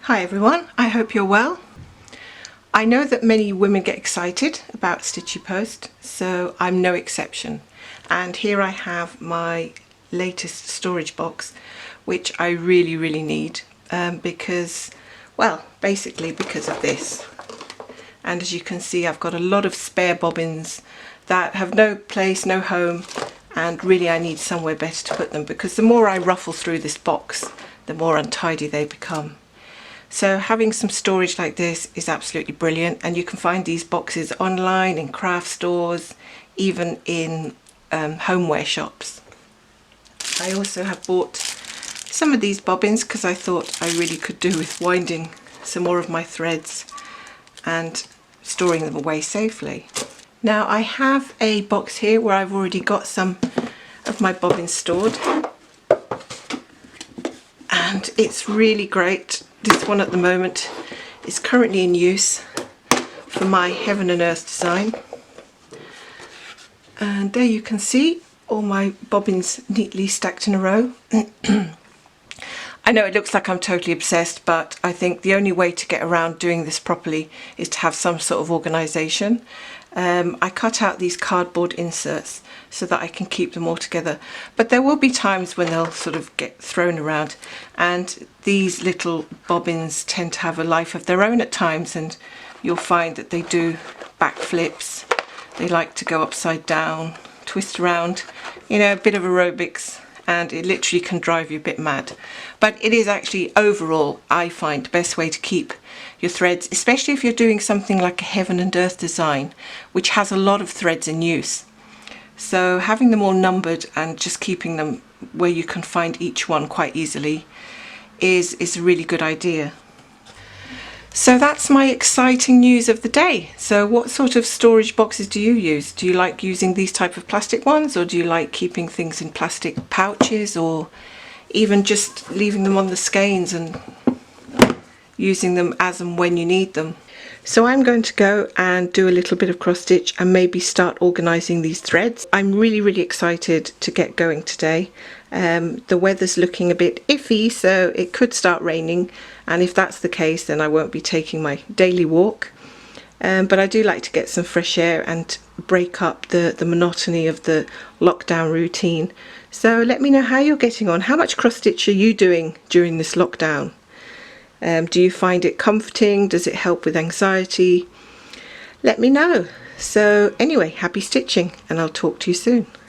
Hi everyone, I hope you're well. I know that many women get excited about Stitchy Post, so I'm no exception. And here I have my latest storage box, which I really need because, well, basically because of this. And as you can see, I've got a lot of spare bobbins that have no place, no home, and really I need somewhere better to put them, because the more I ruffle through this box, the more untidy they become. So having some storage like this is absolutely brilliant, and you can find these boxes online, in craft stores, even in homeware shops. I also have bought some of these bobbins because I thought I really could do with winding some more of my threads and storing them away safely. Now I have a box here where I've already got some of my bobbins stored, and it's really great. This one at the moment is currently in use for my Heaven and Earth design. And there you can see all my bobbins neatly stacked in a row. I know it looks like I'm totally obsessed, but I think the only way to get around doing this properly is to have some sort of organisation. I cut out these cardboard inserts so that I can keep them all together, but there will be times when they'll sort of get thrown around, and these little bobbins tend to have a life of their own at times, and you'll find that they do backflips, they like to go upside down, twist around, you know, a bit of aerobics, and it literally can drive you a bit mad. But it is actually, overall, I find the best way to keep your threads, especially if you're doing something like a Heaven and Earth design, which has a lot of threads in use. So having them all numbered and just keeping them where you can find each one quite easily is a really good idea. So that's my exciting news of the day. So what sort of storage boxes do you use? Do you like using these type of plastic ones, or do you like keeping things in plastic pouches, or even just leaving them on the skeins and using them as and when you need them? So I'm going to go and do a little bit of cross stitch and maybe start organising these threads. I'm really excited to get going today. The weather's looking a bit iffy, so it could start raining, and if that's the case then I won't be taking my daily walk. But I do like to get some fresh air and break up the monotony of the lockdown routine. So let me know how you're getting on. How much cross stitch are you doing during this lockdown? Do you find it comforting? Does it help with anxiety? Let me know. So anyway, happy stitching, and I'll talk to you soon.